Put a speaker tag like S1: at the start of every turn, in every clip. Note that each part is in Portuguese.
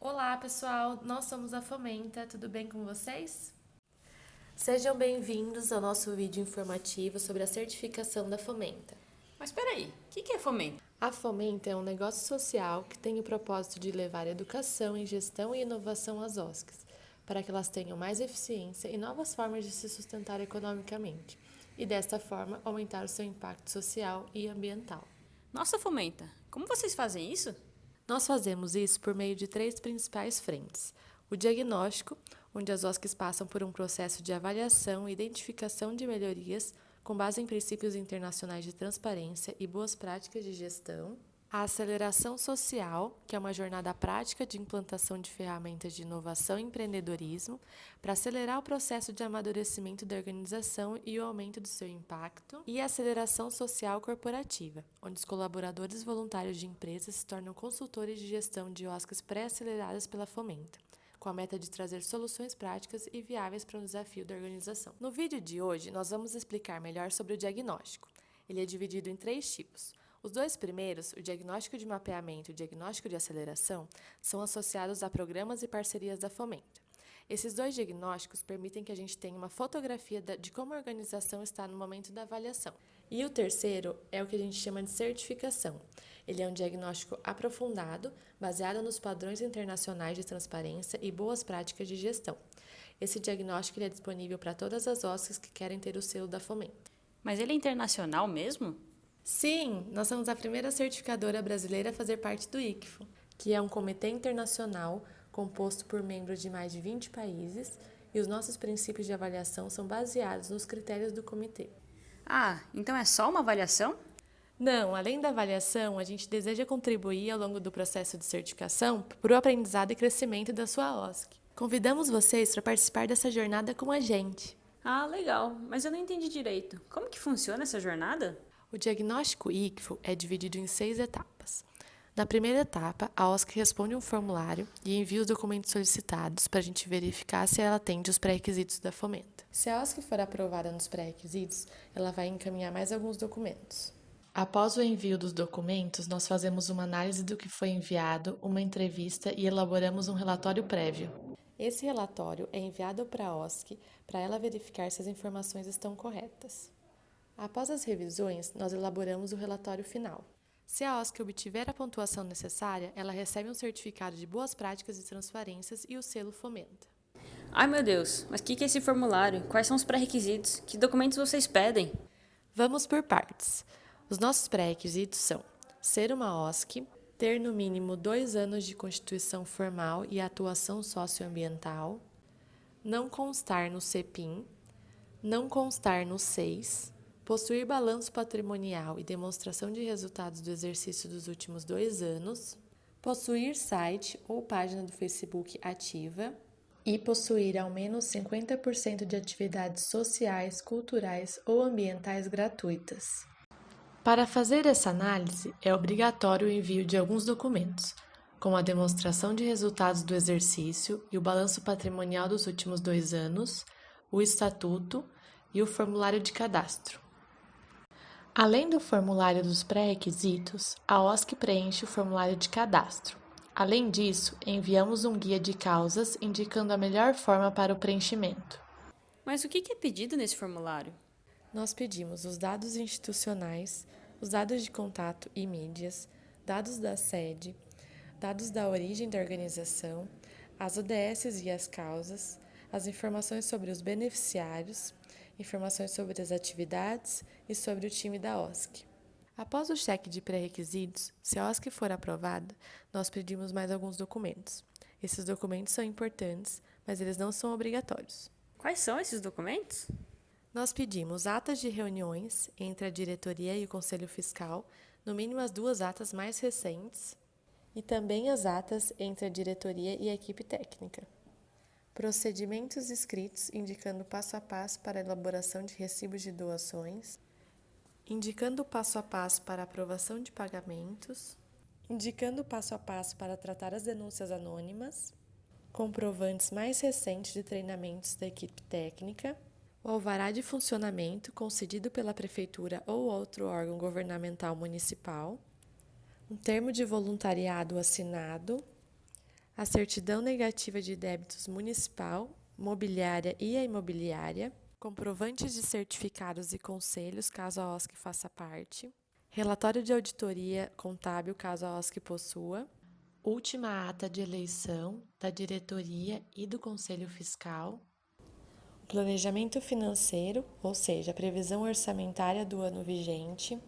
S1: Olá, pessoal! Nós somos a Fomenta, tudo bem com vocês? Sejam bem-vindos ao nosso vídeo informativo sobre a certificação da Fomenta.
S2: Mas peraí, o que é fomento?
S1: A Fomenta é um negócio social que tem o propósito de levar educação em gestão e inovação às OSCs, para que elas tenham mais eficiência e novas formas de se sustentar economicamente, e desta forma aumentar o seu impacto social e ambiental.
S2: Nossa, Fomenta, como vocês fazem isso?
S1: Nós fazemos isso por meio de três principais frentes: o diagnóstico, onde as OSCs passam por um processo de avaliação e identificação de melhorias com base em princípios internacionais de transparência e boas práticas de gestão; a aceleração social, que é uma jornada prática de implantação de ferramentas de inovação e empreendedorismo para acelerar o processo de amadurecimento da organização e o aumento do seu impacto; e a aceleração social corporativa, onde os colaboradores voluntários de empresas se tornam consultores de gestão de OSCs pré-aceleradas pela Fomenta, com a meta de trazer soluções práticas e viáveis para o desafio da organização. No vídeo de hoje, nós vamos explicar melhor sobre o diagnóstico. Ele é dividido em três tipos. Os dois primeiros, o diagnóstico de mapeamento e o diagnóstico de aceleração, são associados a programas e parcerias da Fomenta. Esses dois diagnósticos permitem que a gente tenha uma fotografia de como a organização está no momento da avaliação. E o terceiro é o que a gente chama de certificação. Ele é um diagnóstico aprofundado, baseado nos padrões internacionais de transparência e boas práticas de gestão. Esse diagnóstico é disponível para todas as OSCs que querem ter o selo da Fomenta.
S2: Mas ele é internacional mesmo?
S1: Sim, nós somos a primeira certificadora brasileira a fazer parte do ICFO, que é um comitê internacional composto por membros de mais de 20 países, e os nossos princípios de avaliação são baseados nos critérios do comitê.
S2: Ah, então é só uma avaliação?
S1: Não, além da avaliação, a gente deseja contribuir ao longo do processo de certificação para o aprendizado e crescimento da sua OSC. Convidamos vocês para participar dessa jornada com a gente.
S2: Ah, legal, mas eu não entendi direito. Como que funciona essa jornada?
S1: O diagnóstico ICFO é dividido em 6 etapas. Na primeira etapa, a OSC responde um formulário e envia os documentos solicitados para a gente verificar se ela atende os pré-requisitos da Fomenta. Se a OSC for aprovada nos pré-requisitos, ela vai encaminhar mais alguns documentos. Após o envio dos documentos, nós fazemos uma análise do que foi enviado, uma entrevista e elaboramos um relatório prévio. Esse relatório é enviado para a OSC para ela verificar se as informações estão corretas. Após as revisões, nós elaboramos o relatório final. Se a OSC obtiver a pontuação necessária, ela recebe um certificado de boas práticas e transparências e o selo Fomenta.
S2: Ai meu Deus, mas o que é esse formulário? Quais são os pré-requisitos? Que documentos vocês pedem?
S1: Vamos por partes. Os nossos pré-requisitos são ser uma OSC, ter no mínimo 2 anos de constituição formal e atuação socioambiental, não constar no CEPIM, não constar no SEIS, possuir balanço patrimonial e demonstração de resultados do exercício dos últimos 2 anos, possuir site ou página do Facebook ativa e possuir ao menos 50% de atividades sociais, culturais ou ambientais gratuitas. Para fazer essa análise, é obrigatório o envio de alguns documentos, como a demonstração de resultados do exercício e o balanço patrimonial dos últimos 2 anos, o estatuto e o formulário de cadastro. Além do formulário dos pré-requisitos, a OSC preenche o formulário de cadastro. Além disso, enviamos um guia de causas indicando a melhor forma para o preenchimento.
S2: Mas o que é pedido nesse formulário?
S1: Nós pedimos os dados institucionais, os dados de contato e mídias, dados da sede, dados da origem da organização, as ODSs e as causas, as informações sobre os beneficiários, informações sobre as atividades e sobre o time da OSC. Após o cheque de pré-requisitos, se a OSC for aprovada, nós pedimos mais alguns documentos. Esses documentos são importantes, mas eles não são obrigatórios.
S2: Quais são esses documentos?
S1: Nós pedimos atas de reuniões entre a diretoria e o Conselho Fiscal, no mínimo as 2 atas mais recentes, e também as atas entre a diretoria e a equipe técnica. Procedimentos escritos indicando passo a passo para a elaboração de recibos de doações, indicando o passo a passo para a aprovação de pagamentos, indicando o passo a passo para tratar as denúncias anônimas, comprovantes mais recentes de treinamentos da equipe técnica, o alvará de funcionamento concedido pela Prefeitura ou outro órgão governamental municipal, um termo de voluntariado assinado, a certidão negativa de débitos municipal, mobiliária e a imobiliária, comprovantes de certificados e conselhos, caso a OSC faça parte, relatório de auditoria contábil, caso a OSC possua, última ata de eleição da diretoria e do conselho fiscal, o planejamento financeiro, ou seja, a previsão orçamentária do ano vigente,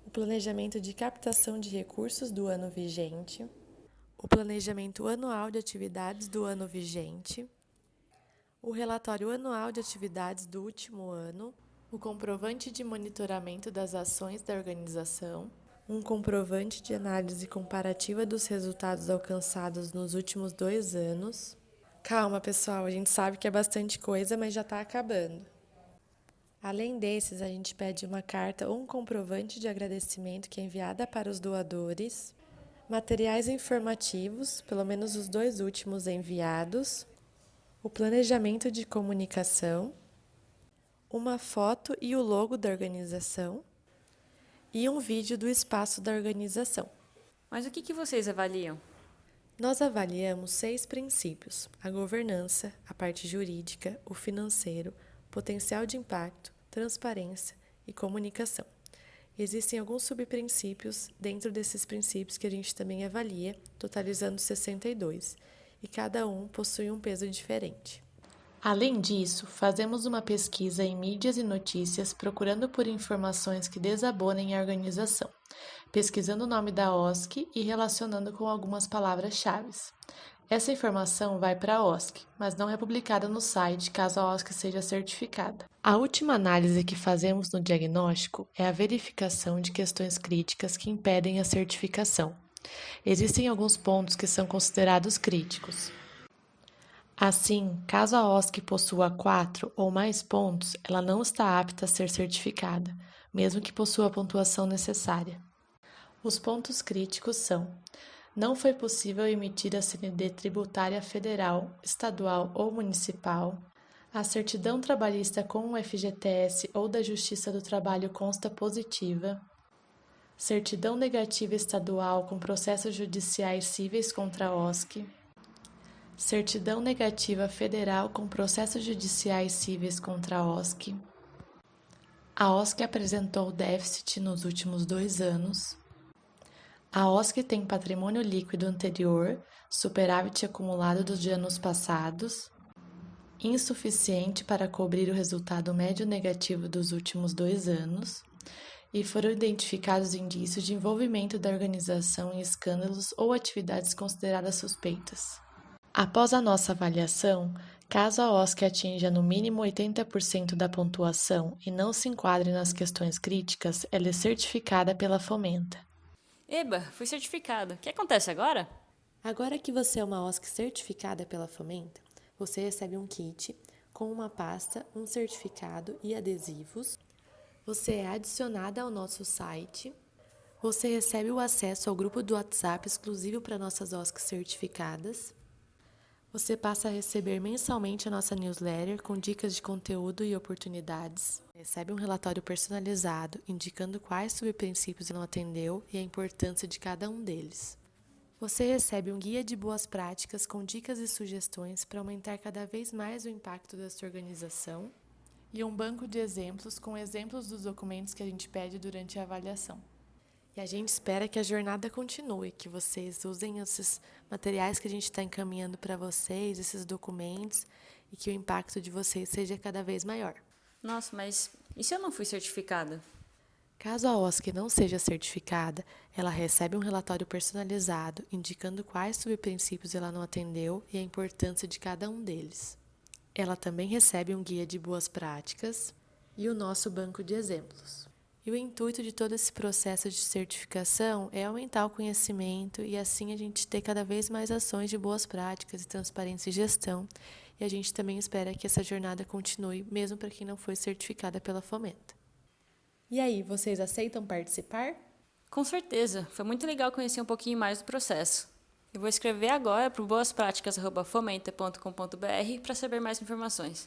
S1: o planejamento de captação de recursos do ano vigente, o planejamento anual de atividades do ano vigente, o relatório anual de atividades do último ano, o comprovante de monitoramento das ações da organização, um comprovante de análise comparativa dos resultados alcançados nos últimos 2 anos. Calma, pessoal, a gente sabe que é bastante coisa, mas já está acabando. Além desses, a gente pede uma carta ou um comprovante de agradecimento que é enviada para os doadores, materiais informativos, pelo menos os 2 últimos enviados, o planejamento de comunicação, uma foto e o logo da organização e um vídeo do espaço da organização.
S2: Mas o que vocês avaliam?
S1: Nós avaliamos 6 princípios: a governança, a parte jurídica, o financeiro, potencial de impacto, transparência e comunicação. Existem alguns subprincípios dentro desses princípios que a gente também avalia, totalizando 62, e cada um possui um peso diferente. Além disso, fazemos uma pesquisa em mídias e notícias procurando por informações que desabonem a organização, pesquisando o nome da OSC e relacionando com algumas palavras-chave. Essa informação vai para a OSC, mas não é publicada no site caso a OSC seja certificada. A última análise que fazemos no diagnóstico é a verificação de questões críticas que impedem a certificação. Existem alguns pontos que são considerados críticos. Assim, caso a OSC possua 4 ou mais pontos, ela não está apta a ser certificada, mesmo que possua a pontuação necessária. Os pontos críticos são: não foi possível emitir a CND tributária federal, estadual ou municipal, a certidão trabalhista com o FGTS ou da Justiça do Trabalho consta positiva, certidão negativa estadual com processos judiciais cíveis contra a OSC, certidão negativa federal com processos judiciais cíveis contra a OSC. A OSC apresentou déficit nos últimos 2 anos. A OSC tem patrimônio líquido anterior, superávit acumulado dos anos passados, insuficiente para cobrir o resultado médio negativo dos últimos 2 anos, e foram identificados indícios de envolvimento da organização em escândalos ou atividades consideradas suspeitas. Após a nossa avaliação, caso a OSC atinja no mínimo 80% da pontuação e não se enquadre nas questões críticas, ela é certificada pela Fomenta.
S2: Eba, fui certificado. O que acontece agora?
S1: Agora que você é uma OSC certificada pela Fomenta, você recebe um kit com uma pasta, um certificado e adesivos. Você é adicionada ao nosso site. Você recebe o acesso ao grupo do WhatsApp exclusivo para nossas OSCs certificadas. Você passa a receber mensalmente a nossa newsletter com dicas de conteúdo e oportunidades. Recebe um relatório personalizado indicando quais subprincípios não atendeu e a importância de cada um deles. Você recebe um guia de boas práticas com dicas e sugestões para aumentar cada vez mais o impacto da sua organização e um banco de exemplos com exemplos dos documentos que a gente pede durante a avaliação. E a gente espera que a jornada continue, que vocês usem esses materiais que a gente está encaminhando para vocês, esses documentos, e que o impacto de vocês seja cada vez maior.
S2: Nossa, mas e se eu não fui certificada?
S1: Caso a OSC não seja certificada, ela recebe um relatório personalizado indicando quais subprincípios ela não atendeu e a importância de cada um deles. Ela também recebe um guia de boas práticas e o nosso banco de exemplos. E o intuito de todo esse processo de certificação é aumentar o conhecimento e assim a gente ter cada vez mais ações de boas práticas e transparência e gestão. E a gente também espera que essa jornada continue, mesmo para quem não foi certificada pela Fomenta. E aí, vocês aceitam participar?
S2: Com certeza, foi muito legal conhecer um pouquinho mais do processo. Eu vou escrever agora para o boaspráticas@fomenta.com.br para saber mais informações.